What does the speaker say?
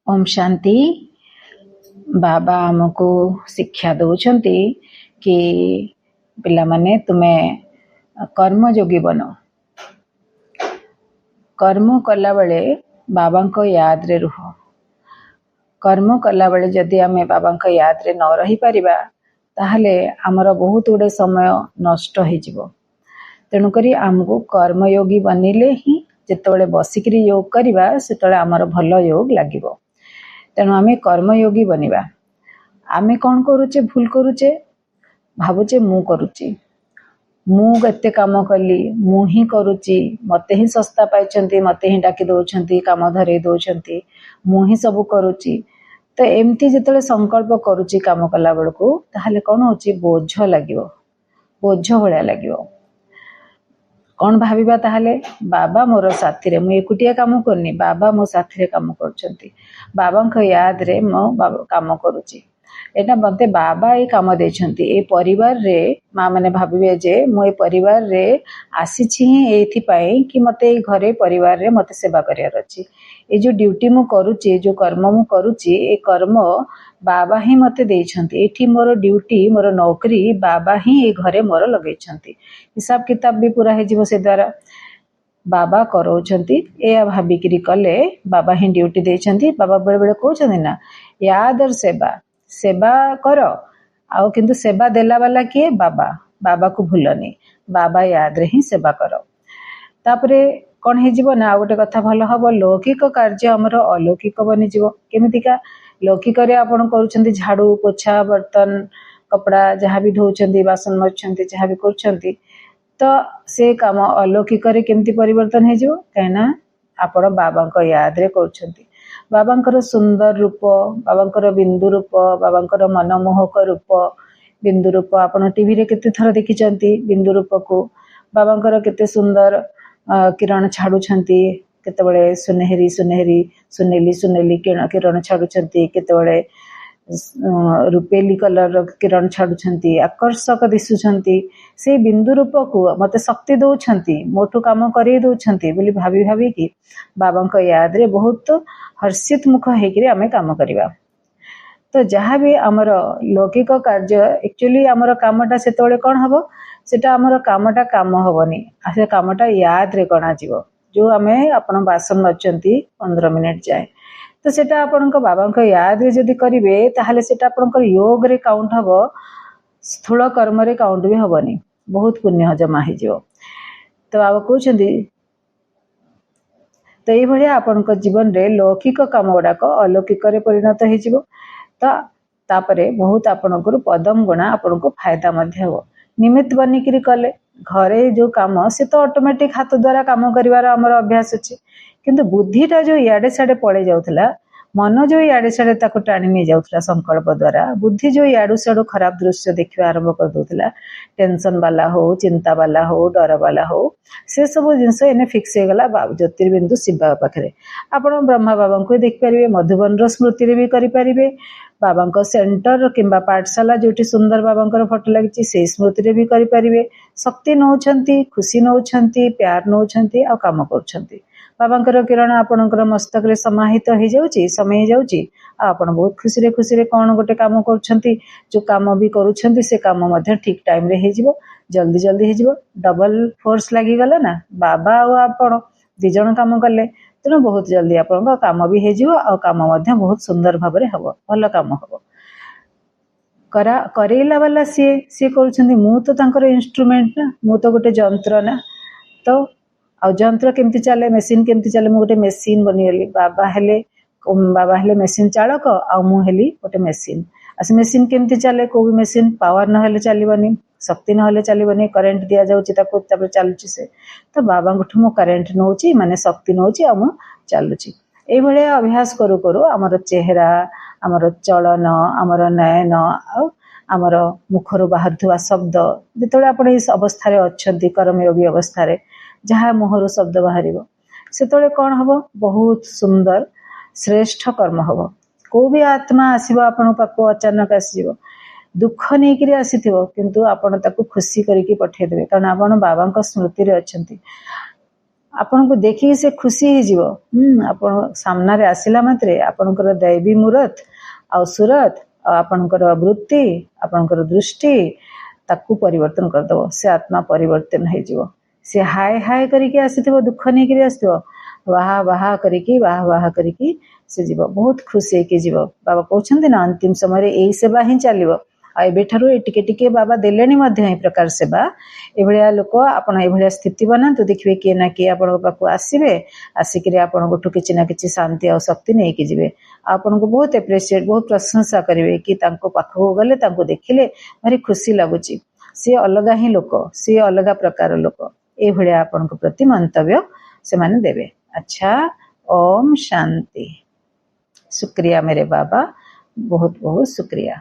ओम शांति। बाबा आमको शिक्षा दौरान कि पिला माने तुम्हें कर्मयोगी बन। कर्म कला बेले बाबा को याद रे रुह। कर्म कला बेले जदि आमे बाबा को याद रे न रही परिबा ताहले आमर बहुत गुडे समय नष्ट हो जिवो। तेणुकरी आमको कर्मयोगी बनिले ही जितेबाला बसिकी योग करवा से आमर भल योग लगे। तेणु आम कर्मयोगी बनवा। आमे कौन करुचे भूल करुचे भावुचे मु करुची मु एते काम कली मु ही करुची मते ही सस्ता पाई मते ही डाकी दौरान काम धरे दौरान मु ही सब करुची। तो एमती जिते संकल्प करुची काम कला बेलू ताहले कौन होची बोझ लगे बोझ भाया लगे। कौन भाविबा ताहले बाबा मोर साथी रे मु एकुटिया काम करनी बाबा मो साथी रे काम करछंती बाबा को याद रे मो काम करुची। एटा मते बाबा ये काम देछंती ए परिवार रे माँ माने भाविबे जे मु ए परिवार रे आसीछि एथि पई कि मते ए घरे परिवार रे मते सेवा करियार अछि। ए जो ड्यूटी मु करुची जो कर्म मु करुची ए कर्म बाबा ही मते देछंती। एठी मोर ड्यूटी मोर नौकरी बाबा ही ए घरे मोर लगेछंती। हिसाब किताब भी पूरा हे जीवो से द्वारा बाबा करौछंती ए भाबिकी कले बाबा ही ड्यूटी देछंती। बाबा बेले बेले कहउछंती ना याद और सेवा सेवा कर आउ किंतु सेवा देला वाला किए बाबा बाबा को भूलनी बाबा याद रे ही सेवा कर। तापरे कौन हो ना गोटे कथा भल हम लौकिक कार्य आमर अलौकिक बनीज केमितिका लौकिक आपड़ कर झाड़ू पोछा बर्तन कपड़ा जहाँ भी धोचंती बासन मजुंट जहाँ भी कर तो से काम अलौकिक केमती परिवर्तन हो कहीं आपण बाबा याद रे कर बाबा सुंदर रूप बाबा बिंदु रूप बाबा मनमोहक रूप बिंदु रूप आपण टीवी रे केते थर देखिचंती बिंदु रूप को बाबा केते सुंदर किरण छाड़ुछंती केतेबेले सुनहरी सुनहरी सुनेली सुनेली किरण छाड़ुछंती केतेबेले रुपेली कलर किरण छाड़ुछंती आकर्षक दिशुछंती। से बिंदु रूप को मते शक्ति दौछंती मोटू काम करे दौछंती बोली भाभी भाभी कि बाबा को याद रे बहुत हर्षित मुख हेकि आमे काम करिबा। तो जहाँ भी आमर लौकिक कार्य एक्चुअली आमर कामटा सेतबेले कौन हबो सेटा आमर कामटा काम हबनी से कामटा याद रे गणा जीवो। जो आमे आपण बासन मचंती 15 मिनिट जाए तो सेटा आपण बाबा को याद रे जदी करिवे ताहले सेटा आपण योग रे काउंट हबो स्थूल कर्म रे काउंट भी हबनी बहुत पुण्य जमा हो जीवो। तो बाबा कहउछंती तो ये भलिया आपण जीवन रे लौकिक काम गुड़ाक अलौकिक रे परिणत हो जीवो। तो तापरे बहुत आपण पदम गुणा आपण को फायदा मध्य हो निमित्त बनिकी कले घरे जो काम से तो ऑटोमेटिक हाथ द्वारा काम करिवार हमर अभ्यास अछि किंतु बुद्धिटा जो इयाडे साडे पड़े जाउथला मन जो इयाडे साडे ताको टाणी नहीं जाउथला संकल्प द्वारा बुद्धि जो इयाडू साडू खराब दृश्य देखिवा आरंभ कर दोथला टेंशन वाला हो चिंता वाला हो डर वाला हो से सब जिनस एने फिक्स हो गला ज्योतिर्बिंदु शिव बाबा पाखरे आपण ब्रह्मा बाबा को देख परिबे मधुबन रो स्मृति रे भी करि परिबे बाबा सेंटर किंबा पाठशाला जो सुंदर बाबा फोटो लगी से स्मृति रे भी करि परिबे शक्ति नौछंती खुशी नौछंती प्यार नौछंती आ काम करछंती बाबा किरण आपणकर मस्तक रे समाहित हो जाउची समय हो जाउची आपण बहुत खुशी रे कौन गोटे काम करछंती जो काम भी करूछंती से काम मध्य ठीक टाइम रे हे जिवो जल्दी जल्दी हे जिवो डबल फोर्स लागि गला ना बाबा और आपण दि जण काम कले तेणु बहुत जल्दी आपण काम भी हो आ काम मध्य बहुत सुंदर भाव में हम भल काम हम करेला वाला सी करुछंती मु तो तांकर इंस्ट्रूमेंट ना मु तो गोटे जंत्र ना तो आ जंत्र केमती चले मेसीन केमती चले मु गोटे मेसीन बनिगली बाबा हेले मेसीन चालक आ मु हेली गोटे मेसीन आ मेसीन केमती चले को भी मेसीन पावर न हेले चलीबनी शक्ति न हेले चलीबनी करेंट दिया जाउची ताको तापर चालुची से तो बाबा गोठु मु करेंट नउची माने शक्ति नउची आ मु चालुची ए भले अभ्यास करू करू हमर चेहरा हमर चलन हमर नयन आ हमर मुखरु बाहरथुवा शब्द जेतोले आपण इस अवस्था रे अछंती कर्मयोगी अवस्था रे जहाँ मुहरु शब्द बाहरिबो सेतोले कोन हबो बहुत सुंदर श्रेष्ठ कर्म हबो। को भी आत्मा आसीबो आपण पाको अचानक आसीबो दुख नहीं करी आसीथिबो किंतु आपण ताको खुशी करिकी पठे देबे कारण आपण बाबा को स्मृति रे अछंती ଆପଣଙ୍କୁ ଦେଖିକି ସେ ଖୁସି ହେଇଯିବ। ଆପଣ ସାମ୍ନାରେ ଆସିଲା ମାତ୍ରେ ଆପଣଙ୍କର दैवी ମୁରତ ଆଉ ସୁରତ ଆଉ ଆପଣଙ୍କର ବୃତ୍ତି ଆପଣଙ୍କର ଦୃଷ୍ଟି ତାକୁ ପରିବର୍ତ୍ତନ କରିଦେବ। ସେ ଆତ୍ମା ପରିବର୍ତ୍ତନ ହେଇଯିବ। ସେ ହାୟ ହାୟ କରିକି ଆସିଥିବ, ଦୁଃଖ ନେଇକିରି ଆସିଥିବ, ବାହା କରିକି ସେ ଯିବ, ବହୁତ ଖୁସି ହେଇକି ଯିବ। ବାବା କହୁଛନ୍ତି ନା ଅନ୍ତିମ ସମୟରେ ଏଇ ସେବା ହିଁ ଚାଲିବ। ଆଉ ଏବେଠାରୁ ଟିକେ ଟିକେ ବାବା ଦେଲେଣି ମଧ୍ୟ ଏ ପ୍ରକାର ସେବା। ଏଭଳିଆ ଲୋକ ଆପଣ ଏଭଳିଆ ସ୍ଥିତି ବନାନ୍ତୁ, ଦେଖିବେ କିଏ ନା କିଏ ଆପଣଙ୍କ ପାଖକୁ ଆସିବେ, ଆସିକିରି ଆପଣଙ୍କଠୁ କିଛି ନା କିଛି ଶାନ୍ତି ଆଉ ଶକ୍ତି ନେଇକି ଯିବେ। ଆପଣଙ୍କୁ ବହୁତ ଏପ୍ରିସିଏଟ, ବହୁତ ପ୍ରଶଂସା କରିବେ କି ତାଙ୍କ ପାଖକୁ ଗଲେ ତାଙ୍କୁ ଦେଖିଲେ ଭାରି ଖୁସି ଲାଗୁଛି, ସିଏ ଅଲଗା ହିଁ ଲୋକ, ସିଏ ଅଲଗା ପ୍ରକାର ଲୋକ, ଏଇଭଳିଆ ଆପଣଙ୍କ ପ୍ରତି ମନ୍ତବ୍ୟ ସେମାନେ ଦେବେ। अच्छा, ओम शांति। शुक्रिया मेरे बाबा, बहुत बहुत शुक्रिया।